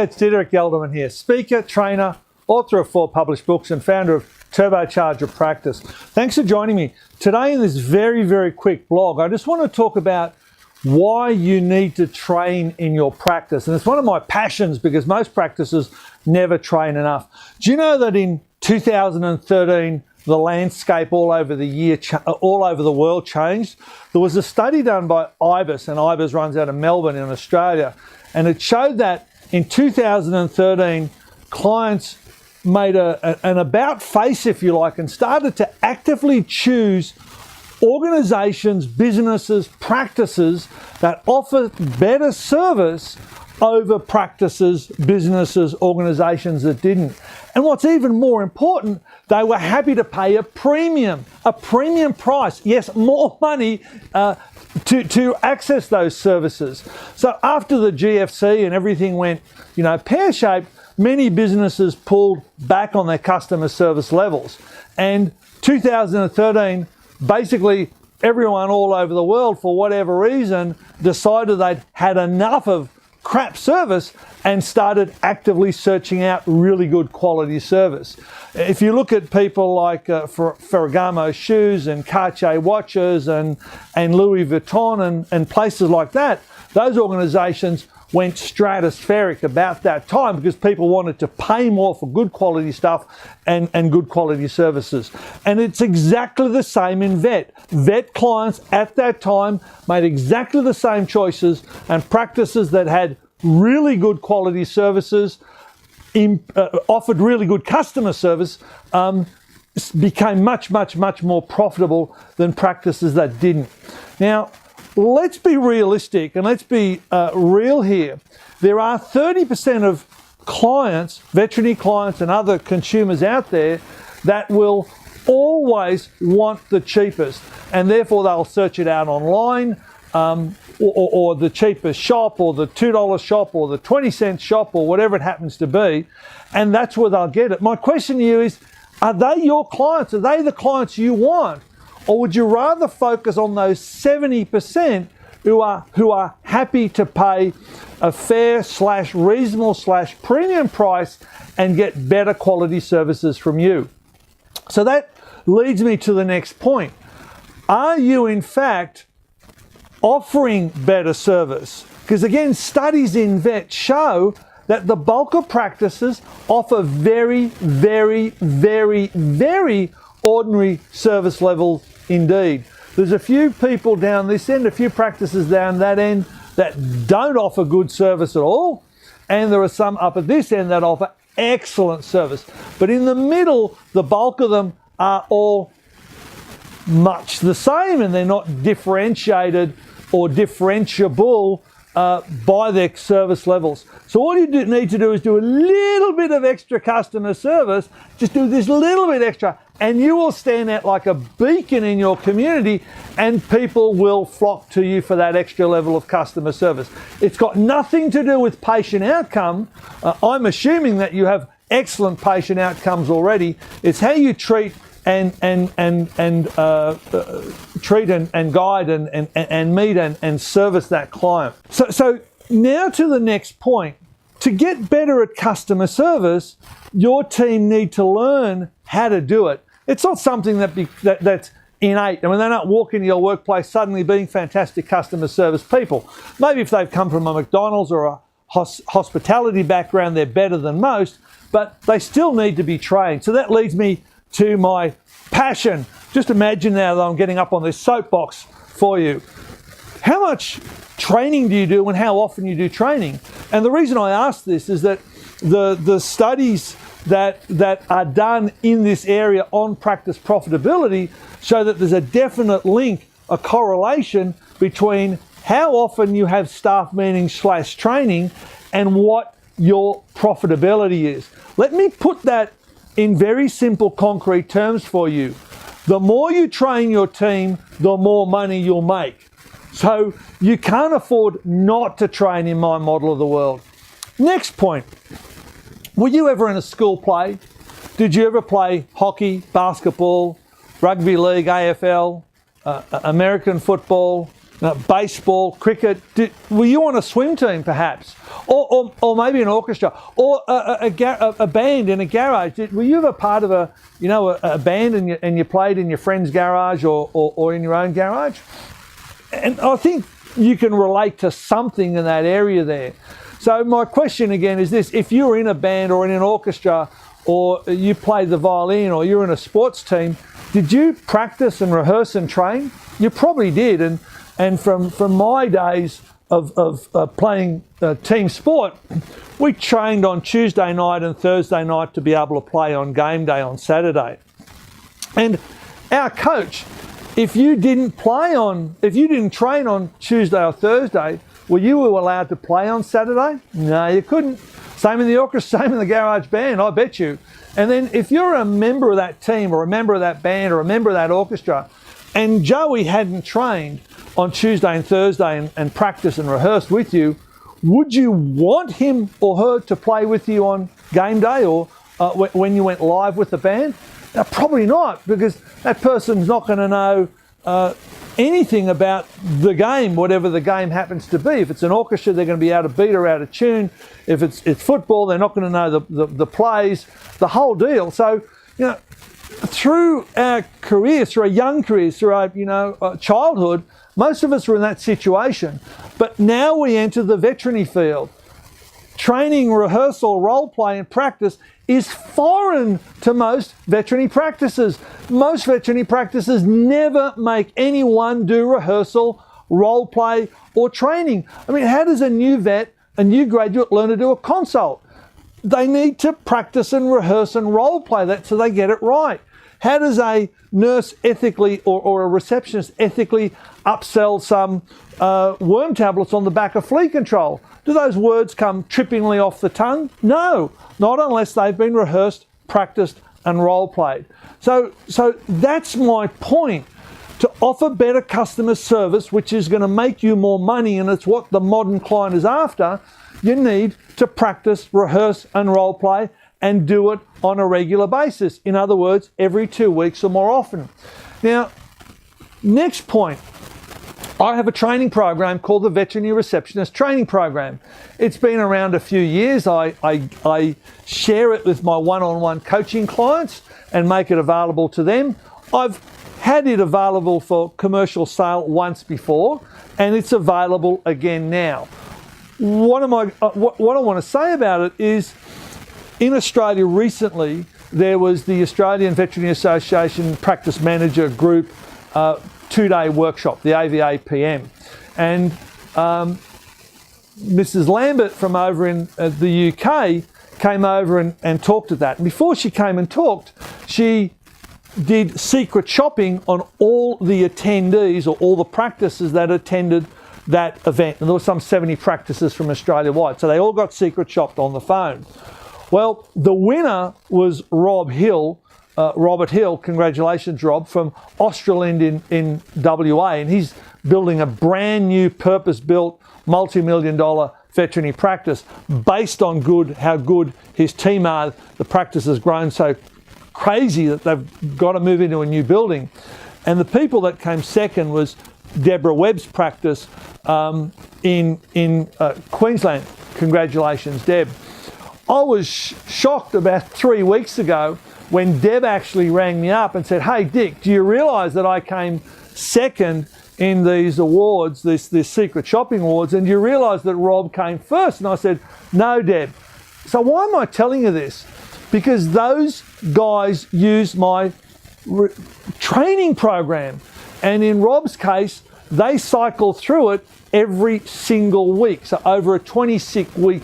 it's Diederik Gelderman here, speaker, trainer, author of 4 published books and founder of Turbocharge Your Practice. Thanks for joining me. Today in this very, very quick blog, I just want to talk about why you need to train in your practice. And it's one of my passions because most practices never train enough. Do you know that in 2013, the landscape all over the world changed? There was a study done by IBIS, and IBIS runs out of Melbourne in Australia, and it showed that in 2013, clients made an about face, if you like, and started to actively choose organizations, businesses, practices that offer better service over practices, businesses, organizations that didn't. And what's even more important, they were happy to pay a premium price, yes, more money to access those services. So after the GFC and everything went, pear-shaped, many businesses pulled back on their customer service levels. And 2013, basically everyone all over the world, for whatever reason, decided they'd had enough of crap service and started actively searching out really good quality service. If you look at people like Ferragamo shoes and Cartier watches and Louis Vuitton and places like that, those organizations went stratospheric about that time because people wanted to pay more for good quality stuff and good quality services. And it's exactly the same in vet. Vet clients at that time made exactly the same choices, and practices that had really good quality services, offered really good customer service, became much more profitable than practices that didn't. Now, let's be realistic and let's be real here. There are 30% of clients, veterinary clients and other consumers out there that will always want the cheapest, and therefore they'll search it out online, or the cheapest shop, or the $2 shop, or the 20-cent shop, or whatever it happens to be, and that's where they'll get it. My question to you is, are they your clients? Are they the clients you want? Or would you rather focus on those 70% who are happy to pay a fair / reasonable / premium price and get better quality services from you? So that leads me to the next point. Are you in fact offering better service? Because again, studies in vet show that the bulk of practices offer very ordinary service levels indeed. There's a few people down this end, a few practices down that end that don't offer good service at all, and there are some up at this end that offer excellent service. But in the middle, the bulk of them are all much the same, and they're not differentiated or differentiable by their service levels. So all you need to do is do a little bit of extra customer service, just do this little bit extra, and you will stand out like a beacon in your community, and people will flock to you for that extra level of customer service. It's got nothing to do with patient outcome. I'm assuming that you have excellent patient outcomes already. It's how you treat and treat and guide and meet and service that client. So now to the next point. To get better at customer service, your team need to learn how to do it. It's not something that's innate. I mean, they're not walking to your workplace suddenly being fantastic customer service people. Maybe if they've come from a McDonald's or a hospitality background, they're better than most, but they still need to be trained. So that leads me to my passion. Just imagine now that I'm getting up on this soapbox for you. How much training do you do and how often you do training? And the reason I ask this is that the studies that are done in this area on practice profitability show that there's a definite link, a correlation between how often you have staff meetings / training and what your profitability is. Let me put that in very simple, concrete terms for you. The more you train your team, the more money you'll make. So you can't afford not to train in my model of the world. Next point. Were you ever in a school play? Did you ever play hockey, basketball, rugby league, AFL, American football, baseball, cricket. Were you on a swim team perhaps? Or maybe an orchestra, or a band in a garage? Were you ever part of a band and you played in your friend's garage or in your own garage? And I think you can relate to something in that area there. So my question again is this: if you're in a band or in an orchestra, or you played the violin, or you're in a sports team, did you practice and rehearse and train? You probably did. And from my days of playing team sport, we trained on Tuesday night and Thursday night to be able to play on game day on Saturday. And our coach, if you didn't train on Tuesday or Thursday, well, you were allowed to play on Saturday? No, you couldn't. Same in the orchestra, same in the garage band, I bet you. And then if you're a member of that team or a member of that band or a member of that orchestra, and Joey hadn't trained on Tuesday and Thursday and practiced and rehearsed with you, would you want him or her to play with you on game day or when you went live with the band? Probably not, because that person's not going to know anything about the game, whatever the game happens to be. If it's an orchestra, they're going to be out of beat or out of tune. If it's football, they're not going to know the plays, the whole deal. So, through our careers, through our young careers, through our childhood, most of us were in that situation. But now we enter the veterinary field. Training, rehearsal, role play and practice is foreign to most veterinary practices. Most veterinary practices never make anyone do rehearsal, role play or training. I mean, how does a new vet, a new graduate learn to do a consult? They need to practice and rehearse and role play that so they get it right. How does a nurse ethically or a receptionist ethically upsell some worm tablets on the back of flea control? Do those words come trippingly off the tongue? No, not unless they've been rehearsed, practiced and role played. So that's my point. To offer better customer service, which is going to make you more money, and it's what the modern client is after, you need to practice, rehearse and role play and do it on a regular basis. In other words, every 2 weeks or more often. Now, next point. I have a training program called the Veterinary Receptionist Training Program. It's been around a few years. I share it with my one-on-one coaching clients and make it available to them. I've had it available for commercial sale once before, and it's available again now. What I want to say about it is, in Australia recently, there was the Australian Veterinary Association Practice Manager Group 2-day workshop, the AVAPM. And Mrs. Lambert from over in the UK came over and talked at that. And before she came and talked, she did secret shopping on all the attendees or all the practices that attended that event. And there were some 70 practices from Australia-wide. So they all got secret shopped on the phone. Well, the winner was Robert Hill, congratulations Rob, from Australand in WA, and he's building a brand new purpose-built multi-million-dollar veterinary practice based on how good his team are. The practice has grown so crazy that they've got to move into a new building. And the people that came second was Deborah Webb's practice in Queensland. Congratulations, Deb. I was shocked about 3 weeks ago when Deb actually rang me up and said, "Hey Dick, do you realise that I came second in these awards, this secret shopping awards, and do you realise that Rob came first?" And I said, "No, Deb." So why am I telling you this? Because those guys use my training program, and in Rob's case, they cycle through it every single week. So over a 26-week,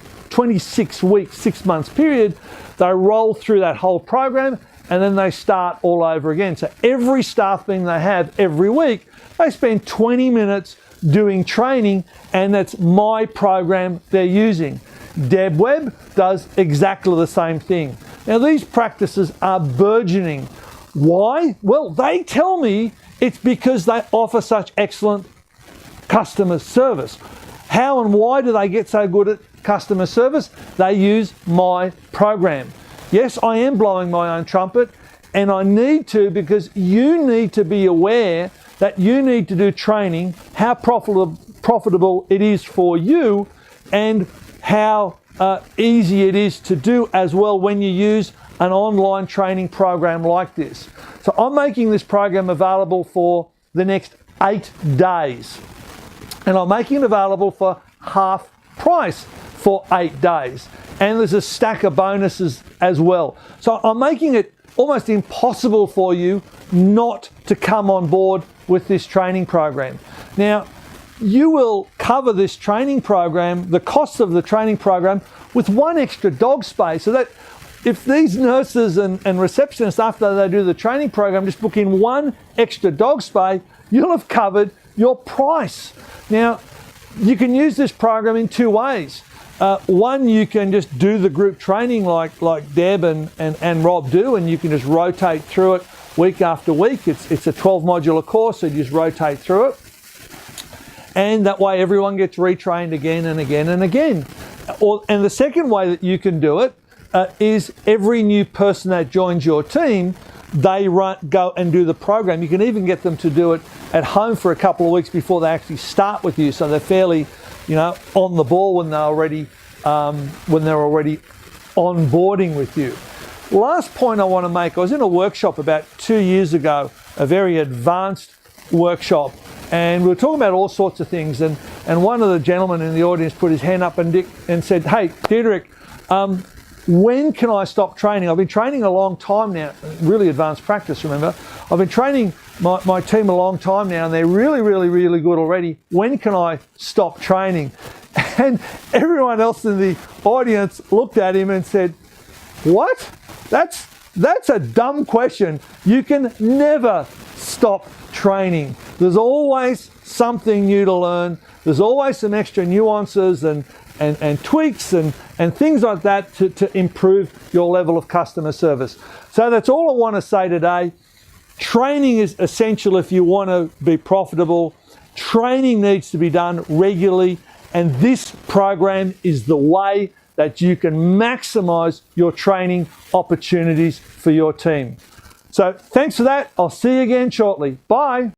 6 months period, they roll through that whole program and then they start all over again. So every staff meeting they have every week, they spend 20 minutes doing training, and that's my program they're using. Deb Webb does exactly the same thing. Now these practices are burgeoning. Why? Well, they tell me it's because they offer such excellent customer service. How and why do they get so good at customer service? They use my program. Yes, I am blowing my own trumpet, and I need to, because you need to be aware that you need to do training, how profitable it is for you, and how easy it is to do as well when you use an online training program like this. So I'm making this program available for the next 8 days. And I'm making it available for half price for 8 days. And there's a stack of bonuses as well. So I'm making it almost impossible for you not to come on board with this training program. Now, you will cover this training program, the cost of the training program, with 1 extra dog space. So that if these nurses and receptionists, after they do the training program, just book in 1 extra dog space, you'll have covered your price. Now, you can use this program in 2 ways. One, you can just do the group training like Deb and Rob do, and you can just rotate through it week after week. It's a 12 modular course, so you just rotate through it. And that way everyone gets retrained again and again and again. And the second way that you can do it is every new person that joins your team, they go and do the program. You can even get them to do it at home for a couple of weeks before they actually start with you, so they're fairly, on the ball when they're already onboarding with you. Last point I want to make: I was in a workshop about 2 years ago, a very advanced workshop, and we were talking about all sorts of things. And one of the gentlemen in the audience put his hand up and said, "Hey, Diederik, when can I stop training? I've been training a long time now, really advanced practice, remember. I've been training my team a long time now, and they're really, really, really good already. When can I stop training?" And everyone else in the audience looked at him and said, "What? That's a dumb question. You can never stop training. There's always something new to learn. There's always some extra nuances and tweaks and things like that to improve your level of customer service." So that's all I want to say today. Training is essential if you want to be profitable. Training needs to be done regularly, and this program is the way that you can maximize your training opportunities for your team. So thanks for that. I'll see you again shortly. Bye.